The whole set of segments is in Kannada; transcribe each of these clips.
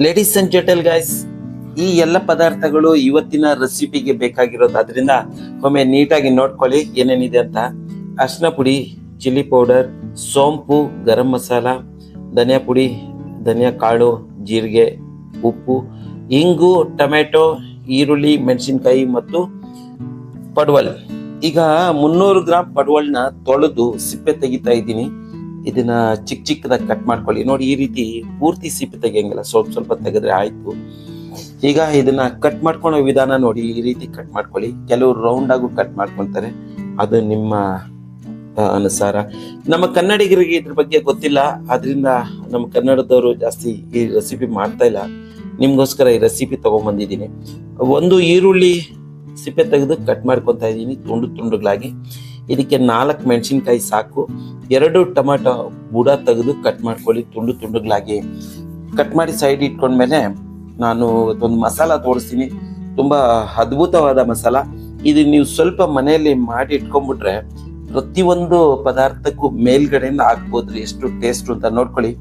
ಲೇಡೀಸ್ ಅಂಡ್ ಜೆಂಟಲ್ ಗೈಸ್, ಈ ಎಲ್ಲ ಪದಾರ್ಥಗಳು ಇವತ್ತಿನ ರೆಸಿಪಿಗೆ ಬೇಕಾಗಿರೋದು. ಅದರಿಂದ ಒಮ್ಮೆ ನೀಟಾಗಿ ನೋಡ್ಕೊಳ್ಳಿ ಏನೇನಿದೆ ಅಂತ. ಅರಿಶಿನ ಪುಡಿ, ಚಿಲ್ಲಿ ಪೌಡರ್, ಸೋಂಪು, ಗರಂ ಮಸಾಲ, ಧನಿಯಾ ಪುಡಿ, ಧನಿಯಾ ಕಾಳು, ಜೀರಿಗೆ, ಉಪ್ಪು, ಇಂಗು, ಟೊಮೆಟೊ, ಈರುಳ್ಳಿ, ಮೆಣಸಿನ್ಕಾಯಿ ಮತ್ತು ಪಡವಲ್. ಈಗ 300 ಗ್ರಾಂ ಪಡವಲ್ನ ತೊಳೆದು ಸಿಪ್ಪೆ ತೆಗಿತಾ ಇದ್ದೀನಿ. ಇದನ್ನ ಚಿಕ್ಕ ಚಿಕ್ಕದಾಗಿ ಕಟ್ ಮಾಡ್ಕೊಳ್ಳಿ. ನೋಡಿ, ಈ ರೀತಿ ಪೂರ್ತಿ ಸಿಪ್ಪೆ ತೆಗಿಯಂಗಿಲ್ಲ, ಸ್ವಲ್ಪ ಸ್ವಲ್ಪ ತೆಗೆದ್ರೆ ಆಯ್ತು. ಈಗ ಇದನ್ನ ಕಟ್ ಮಾಡ್ಕೊಳ್ಳೋ ವಿಧಾನ ನೋಡಿ, ಈ ರೀತಿ ಕಟ್ ಮಾಡ್ಕೊಳ್ಳಿ. ಕೆಲವರು ರೌಂಡ್ ಆಗು ಕಟ್ ಮಾಡ್ಕೊಳ್ತಾರೆ, ಅದು ನಿಮ್ಮ ಅನುಸಾರ. ನಮ್ಮ ಕನ್ನಡಿಗರಿಗೆ ಇದ್ರ ಬಗ್ಗೆ ಗೊತ್ತಿಲ್ಲ, ಆದ್ರಿಂದ ನಮ್ಮ ಕನ್ನಡದವರು ಜಾಸ್ತಿ ಈ ರೆಸಿಪಿ ಮಾಡ್ತಾ ಇಲ್ಲ. ನಿಮ್ಗೋಸ್ಕರ ಈ ರೆಸಿಪಿ ತಗೊಂಡ್ಬಂದಿದ್ದೀನಿ. ಒಂದು ಈರುಳ್ಳಿ ಸಿಪ್ಪೆ ತೆಗೆದು ಕಟ್ ಮಾಡ್ಕೊತಾ ಇದ್ದೀನಿ ತುಂಡು ತುಂಡುಗಳಾಗಿ. ಇದಕ್ಕೆ 4 ಮೆಣಸಿನ್ಕಾಯಿ ಸಾಕು. 2 ಟೊಮೆಟೊ ಬುಡ ತೆಗೆದು ಕಟ್ ಮಾಡ್ಕೊಳ್ಳಿ ತುಂಡು ತುಂಡುಗಳಾಗಿ. ಕಟ್ ಮಾಡಿ ಸೈಡ್ ಇಟ್ಕೊಂಡ್ಮೇಲೆ ನಾನು ಒಂದು ಮಸಾಲ ತೋರಿಸ್ತೀನಿ. ತುಂಬಾ ಅದ್ಭುತವಾದ ಮಸಾಲ ಇದು. ನೀವು ಸ್ವಲ್ಪ ಮನೆಯಲ್ಲಿ ಮಾಡಿ ಇಟ್ಕೊಂಡ್ಬಿಟ್ರೆ ಪ್ರತಿಯೊಂದು ಪದಾರ್ಥಕ್ಕೂ ಮೇಲ್ಗಡೆಯಿಂದ ಹಾಕ್ಬೋದ್ರಿ. ಎಷ್ಟು ಟೇಸ್ಟ್ ಅಂತ ನೋಡ್ಕೊಳ್ಳಿ.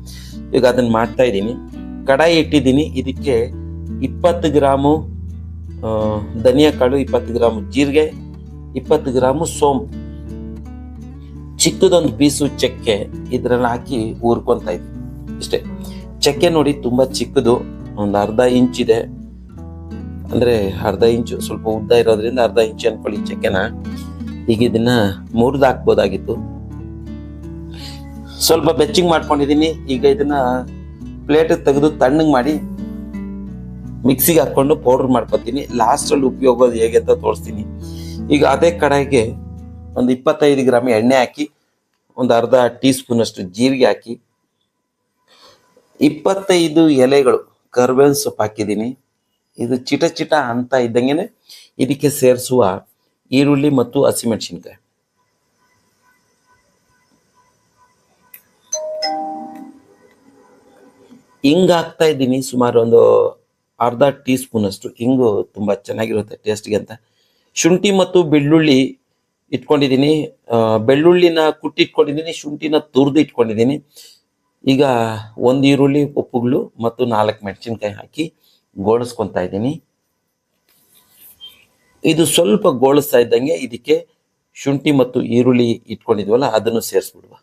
ಈಗ ಅದನ್ನ ಮಾಡ್ತಾ ಇದ್ದೀನಿ. ಕಡಾಯಿ ಇಟ್ಟಿದ್ದೀನಿ. ಇದಕ್ಕೆ 20 ಗ್ರಾಮು ಧನಿಯಾ ಕಾಳು, 20 ಗ್ರಾಮು ಜೀರಿಗೆ, 20 ಗ್ರಾಮು ಸೋಂಪು, ಚಿಕ್ಕದೊಂದು ಪೀಸು ಚಕ್ಕೆ ಇದ್ರಲ್ಲಿ ಹಾಕಿ ಹುರ್ಕೊಂತ ಇದ್ವಿ. ಇಷ್ಟೇ. ಚಕ್ಕೆ ನೋಡಿ ತುಂಬಾ ಚಿಕ್ಕದು, ಒಂದು ಅರ್ಧ ಇಂಚ್ ಇದೆ. ಅಂದ್ರೆ ಅರ್ಧ ಇಂಚು, ಸ್ವಲ್ಪ ಉದ್ದ ಇರೋದ್ರಿಂದ ಅರ್ಧ ಇಂಚ್ ಅನ್ಕೊಳ್ಳಿ ಚಕ್ಕೆನ. ಈಗ ಇದನ್ನ ಮುರಿದು ಹಾಕ್ಬೋದಾಗಿತ್ತು. ಸ್ವಲ್ಪ ಬೆಚ್ಚಿಂಗ್ ಮಾಡ್ಕೊಂಡಿದೀನಿ. ಈಗ ಇದನ್ನ ಪ್ಲೇಟ್ ತೆಗೆದು ತಣ್ಣಗೆ ಮಾಡಿ ಮಿಕ್ಸಿಗೆ ಹಾಕೊಂಡು ಪೌಡರ್ ಮಾಡ್ಕೊತೀನಿ. ಲಾಸ್ಟ್ ಅಲ್ಲಿ ಉಪಯೋಗೋದು ಹೇಗೆ ಅಂತ ತೋರಿಸ್ತೀನಿ. ಈಗ ಅದೇ ಕಡಾಯಿಗೆ ಒಂದು 25 ಗ್ರಾಮ್ ಎಣ್ಣೆ ಹಾಕಿ, ಒಂದು ಅರ್ಧ ಟೀ ಸ್ಪೂನ್ ಅಷ್ಟು ಜೀರಿಗೆ ಹಾಕಿ, 25 ಎಲೆಗಳು ಕರ್ಬೇವಿನ ಸೊಪ್ಪು ಹಾಕಿದ್ದೀನಿ. ಇದು ಚಿಟ ಚಿಟ ಅಂತ ಇದ್ದಂಗೆನೆ ಇದಕ್ಕೆ ಸೇರಿಸುವ ಈರುಳ್ಳಿ ಮತ್ತು ಹಸಿಮೆಣಸಿನ್ಕಾಯಿ. ಹಿಂಗ್ ಹಾಕ್ತಾ ಇದ್ದೀನಿ. ಸುಮಾರು ಒಂದು ಅರ್ಧ ಟೀ ಸ್ಪೂನ್ ಅಷ್ಟು. ಹಿಂಗು ತುಂಬಾ ಚೆನ್ನಾಗಿರುತ್ತೆ ಟೇಸ್ಟ್ಗೆ ಅಂತ. ಶುಂಠಿ ಮತ್ತು ಬೆಳ್ಳುಳ್ಳಿ ಇಟ್ಕೊಂಡಿದ್ದೀನಿ. ಬೆಳ್ಳುಳ್ಳಿನ ಕುಟ್ಟಿಟ್ಕೊಂಡಿದ್ದೀನಿ, ಶುಂಠಿನ ತುರಿದು ಇಟ್ಕೊಂಡಿದ್ದೀನಿ. ಈಗ 1 ಈರುಳ್ಳಿ, ಉಪ್ಪುಗಳು ಮತ್ತು 4 ಮೆಣಸಿನ್ಕಾಯಿ ಹಾಕಿ ಗೋಳಿಸ್ಕೊತಾ ಇದ್ದೀನಿ. ಇದು ಸ್ವಲ್ಪ ಗೋಳಿಸ್ತಾ ಇದ್ದಂಗೆ ಇದಕ್ಕೆ ಶುಂಠಿ ಮತ್ತು ಈರುಳ್ಳಿ ಇಟ್ಕೊಂಡಿದ್ವಲ್ಲ ಅದನ್ನು ಸೇರಿಸ್ಬಿಡುವ.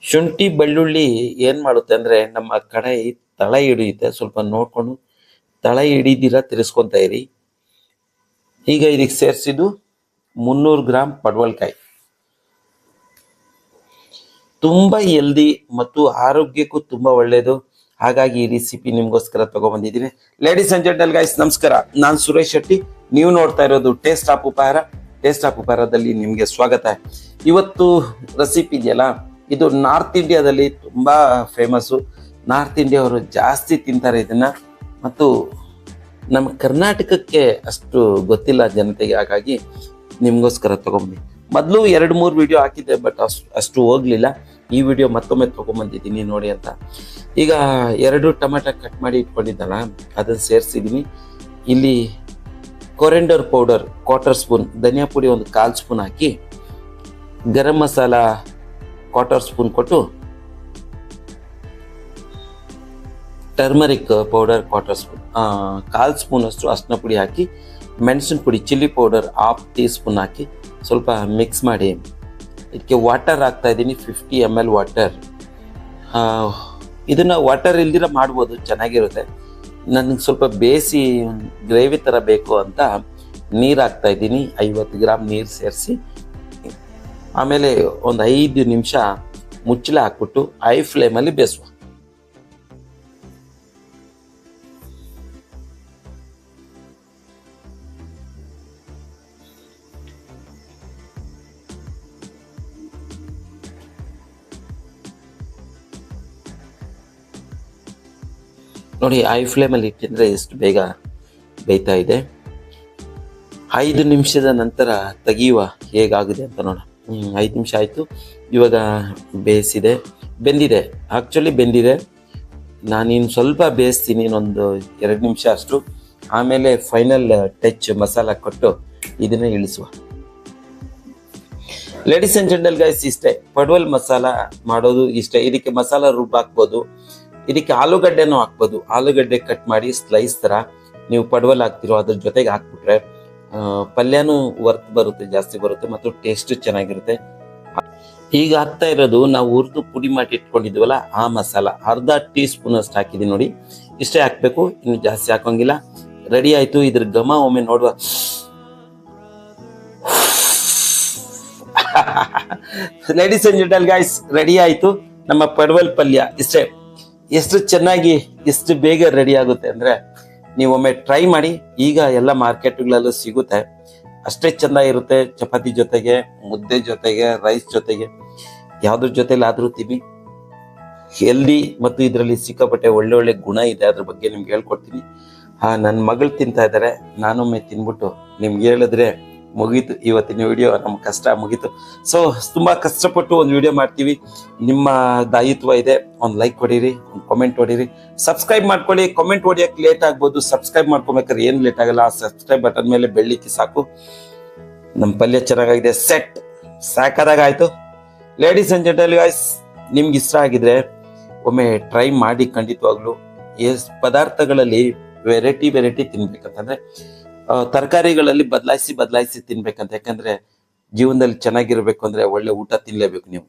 ಶುಂಠಿ ಬೆಳ್ಳುಳ್ಳಿ ಏನ್ ಮಾಡುತ್ತೆ ಅಂದ್ರೆ ನಮ್ಮ ಕಡಾಯಿ ತಳ ಹಿಡಿಯುತ್ತೆ. ಸ್ವಲ್ಪ ನೋಡ್ಕೊಂಡು ತಳ ಹಿಡಿದಿರ ತಿರ್ಸ್ಕೊಂತ ಇರಿ. ಈಗ ಇದಕ್ಕೆ ಸೇರಿಸಿದ್ದು 300 ಗ್ರಾಂ ಪಡವಲ್ಕಾಯಿ. ತುಂಬಾ ಹೆಲ್ದಿ ಮತ್ತು ಆರೋಗ್ಯಕ್ಕೂ ತುಂಬಾ ಒಳ್ಳೇದು. ಹಾಗಾಗಿ ಈ ರೆಸಿಪಿ ನಿಮ್ಗೋಸ್ಕರ ತಗೊಂಡ್ಬಂದಿದ್ದೀನಿ. ಲೇಡೀಸ್ ಅಂಡ್ ಜೆಂಟಲ್ ಗೈಸ್, ನಮಸ್ಕಾರ. ನಾನು ಸುರೇಶ್ ಶೆಟ್ಟಿ. ನೀವು ನೋಡ್ತಾ ಇರೋದು ಟೇಸ್ಟ್ ಆಫ್ ಉಪಹಾರ. ಟೇಸ್ಟ್ ಆಫ್ ಉಪಹಾರದಲ್ಲಿ ನಿಮ್ಗೆ ಸ್ವಾಗತ. ಇವತ್ತು ರೆಸಿಪಿ ಇದೆಯಲ್ಲ, ಇದು ನಾರ್ತ್ ಇಂಡಿಯಾದಲ್ಲಿ ತುಂಬಾ ಫೇಮಸ್ಸು. ನಾರ್ತ್ ಇಂಡಿಯಾ ಅವರು ಜಾಸ್ತಿ ತಿಂತಾರೆ ಇದನ್ನ, ಮತ್ತು ನಮ್ಮ ಕರ್ನಾಟಕಕ್ಕೆ ಅಷ್ಟು ಗೊತ್ತಿಲ್ಲ ಜನತೆಗೆ. ಹಾಗಾಗಿ ನಿಮ್ಗೋಸ್ಕರ ತಗೊಂಬಂದಿ. ಮೊದಲು 2-3 ವಿಡಿಯೋ ಹಾಕಿದ್ದೆ, ಬಟ್ ಅಷ್ಟು ಹೋಗ್ಲಿಲ್ಲ. ಈ ವಿಡಿಯೋ ಮತ್ತೊಮ್ಮೆ ತಗೊಂಬಂದಿದ್ದೀನಿ ನೋಡಿ ಅಂತ. ಈಗ 2 ಟೊಮೆಟೊ ಕಟ್ ಮಾಡಿ ಇಟ್ಕೊಂಡಿದ್ದಲ್ಲ ಅದನ್ನು ಸೇರಿಸಿದ್ದೀನಿ. ಇಲ್ಲಿ ಕೊರೆಂಡರ್ ಪೌಡರ್ 1/4 ಸ್ಪೂನ್, ಧನಿಯಾ ಪುಡಿ ಒಂದು 1/4 ಸ್ಪೂನ್ ಹಾಕಿ, ಗರಂ ಮಸಾಲ 1/4 ಸ್ಪೂನ್ ಕೊಟ್ಟು, ಟರ್ಮರಿಕ್ ಪೌಡರ್ 1/4 ಸ್ಪೂನ್, 1/4 ಸ್ಪೂನ್ ಅಷ್ಟು ಅರಿಶಿನ ಪುಡಿ ಹಾಕಿ, ಮೆಣಸಿನ ಪುಡಿ, ಚಿಲ್ಲಿ ಪೌಡರ್ 1/2 ಟೀ ಸ್ಪೂನ್ ಹಾಕಿ ಸ್ವಲ್ಪ ಮಿಕ್ಸ್ ಮಾಡಿ ಇದಕ್ಕೆ ವಾಟರ್ ಹಾಕ್ತಾ ಇದ್ದೀನಿ. 50 ml ವಾಟರ್. ಇದನ್ನ ವಾಟರ್ ಇಲ್ದಿರ ಮಾಡ್ಬೋದು, ಚೆನ್ನಾಗಿರುತ್ತೆ. ನನಗೆ ಸ್ವಲ್ಪ ಬೇಯಿಸಿ ಗ್ರೇವಿ ಥರ ಬೇಕು ಅಂತ ನೀರು ಹಾಕ್ತಾ ಇದ್ದೀನಿ. 50 ಗ್ರಾಮ್ ನೀರು ಸೇರಿಸಿ ಆಮೇಲೆ ಒಂದು 5 ನಿಮಿಷ ಮುಚ್ಚಳ ಹಾಕ್ಬಿಟ್ಟು ಹೈ ಫ್ಲೇಮಲ್ಲಿ ಬೇಯಿಸುವ. ನೋಡಿ, ಹೈ ಫ್ಲೇಮಲ್ಲಿ ಇಟ್ಟಿದ್ರೆ ಎಷ್ಟು ಬೇಗ ಬೇಯ್ತಾ ಇದೆ. 5 ನಿಮಿಷದ ನಂತರ ತೆಗೆಯುವ ಹೇಗಾಗಿದೆ ಅಂತ ನೋಡೋಣ. 5 ನಿಮಿಷ ಆಯಿತು. ಇವಾಗ ಬೆಂದಿದೆ. ಆ್ಯಕ್ಚುಲಿ ಬೆಂದಿದೆ. ನಾನಿನ್ನು ಸ್ವಲ್ಪ ಬೇಯಿಸ್ತೀನಿ, ಇನ್ನೊಂದು 2 ನಿಮಿಷ ಅಷ್ಟು. ಆಮೇಲೆ ಫೈನಲ್ ಟಚ್ ಮಸಾಲ ಕೊಟ್ಟು ಇದನ್ನ ಇಳಿಸುವ. ಲೇಡೀಸ್ ಅಂಡ್ ಜೆಂಟಲ್ ಗೈಸ್, ಇಷ್ಟೇ ಪಡವಲ್ ಮಸಾಲ ಮಾಡೋದು ಇಷ್ಟೇ. ಇದಕ್ಕೆ ಮಸಾಲ ರುಬ್ಬ ಹಾಕ್ಬೋದು, ಇದಕ್ಕೆ ಆಲೂಗಡ್ಡೆನೂ ಹಾಕ್ಬೋದು. ಆಲೂಗಡ್ಡೆ ಕಟ್ ಮಾಡಿ ಸ್ಲೈಸ್ ತರ ನೀವು ಪಡವಲ್ ಹಾಕ್ತಿರೋ ಅದ್ರ ಜೊತೆಗೆ ಹಾಕ್ಬಿಟ್ರೆ ಪಲ್ಯನೂ ವರ್ತ್ ಬರುತ್ತೆ, ಜಾಸ್ತಿ ಬರುತ್ತೆ ಮತ್ತು ಟೇಸ್ಟ್ ಚೆನ್ನಾಗಿರುತ್ತೆ. ಈಗ ಹಾಕ್ತಾ ಇರೋದು ನಾವು ಹುರಿದು ಪುಡಿ ಮಾಡಿ ಇಟ್ಕೊಂಡಿದ್ವಲ್ಲ ಆ ಮಸಾಲ, ಅರ್ಧ ಟೀ ಸ್ಪೂನ್ ಅಷ್ಟು ಹಾಕಿದೀನಿ ನೋಡಿ. ಇಷ್ಟೇ ಹಾಕ್ಬೇಕು, ಇನ್ನು ಜಾಸ್ತಿ ಹಾಕೋಂಗಿಲ್ಲ. ರೆಡಿ ಆಯ್ತು. ಇದ್ರ ಘಮ ಒಮ್ಮೆ ನೋಡುವ. Ladies and gentle guys, ready ಆಯ್ತು ನಮ್ಮ ಪಡವಲ್ ಪಲ್ಯ. ಇಷ್ಟೇ. ಎಷ್ಟು ಚೆನ್ನಾಗಿ ಎಷ್ಟು ಬೇಗ ರೆಡಿ ಆಗುತ್ತೆ ಅಂದ್ರೆ ನೀವು ಒಮ್ಮೆ ಟ್ರೈ ಮಾಡಿ. ಈಗ ಎಲ್ಲ ಮಾರ್ಕೆಟ್ಗಳಲ್ಲೂ ಸಿಗುತ್ತೆ, ಅಷ್ಟೇ ಚೆಂದ ಇರುತ್ತೆ. ಚಪಾತಿ ಜೊತೆಗೆ, ಮುದ್ದೆ ಜೊತೆಗೆ, ರೈಸ್ ಜೊತೆಗೆ, ಯಾವ್ದ್ರ ಜೊತೆಲಾದ್ರೂ ತಿನ್ನಿ. ಹೆಲ್ದಿ ಮತ್ತು ಇದರಲ್ಲಿ ಸಿಕ್ಕಾಪಟ್ಟೆ ಒಳ್ಳೆ ಗುಣ ಇದೆ. ಅದ್ರ ಬಗ್ಗೆ ನಿಮ್ಗೆ ಹೇಳ್ಕೊಡ್ತೀನಿ. ನನ್ನ ಮಗಳು ತಿಂತಾ ಇದ್ದಾರೆ, ನಾನೊಮ್ಮೆ ತಿನ್ಬಿಟ್ಟು ನಿಮ್ಗೆ ಹೇಳಿದ್ರೆ ಮುಗೀತು. ಇವತ್ತಿನ ವಿಡಿಯೋ ನಮ್ಮ ಕಷ್ಟ ಮುಗೀತು. ಸೊ ತುಂಬಾ ಕಷ್ಟಪಟ್ಟು ಒಂದು ವಿಡಿಯೋ ಮಾಡ್ತೀವಿ, ನಿಮ್ಮ ದಾಯಿತ್ವ ಇದೆ. ಒಂದು ಲೈಕ್ ಹೊಡೀರಿ, ಒಂದು ಕಾಮೆಂಟ್ ಹೊಡೀರಿ, ಸಬ್ಸ್ಕ್ರೈಬ್ ಮಾಡ್ಕೊಳ್ಳಿ. ಕಾಮೆಂಟ್ ಹೊಡಿಯಕ್ಕೆ ಲೇಟ್ ಆಗ್ಬೋದು, ಸಬ್ಸ್ಕ್ರೈಬ್ ಮಾಡ್ಕೊಬೇಕಾದ್ರೆ ಏನು ಲೇಟ್ ಆಗಲ್ಲ. ಆ ಸಬ್ಸ್ಕ್ರೈಬ್ ಬಟನ್ ಮೇಲೆ ಬೆಳ್ಳಿಕ್ಕಿ ಸಾಕು. ನಮ್ಮ ಪಲ್ಯ ಚೆನ್ನಾಗಿದೆ, ಸೆಟ್ ಸಾಕಾದಾಗ ಆಯ್ತು. ಲೇಡೀಸ್ ಅಂಡ್ ಜೆಂಟಲ್ ಗೈಸ್, ನಿಮ್ಗೆ ಇಷ್ಟ ಆಗಿದ್ರೆ ಒಮ್ಮೆ ಟ್ರೈ ಮಾಡಿ. ಖಂಡಿತವಾಗ್ಲು ಪದಾರ್ಥಗಳಲ್ಲಿ ವೆರೈಟಿ ತಿನ್ಬೇಕಂತಂದ್ರೆ ತರಕಾರಿಗಳಲ್ಲಿ ಬದಲಾಯಿಸಿ ತಿನ್ಬೇಕಂತ. ಯಾಕಂದ್ರೆ ಜೀವನದಲ್ಲಿ ಚೆನ್ನಾಗಿರ್ಬೇಕು ಅಂದ್ರೆ ಒಳ್ಳೆ ಊಟ ತಿನ್ಲೇಬೇಕು ನೀವು.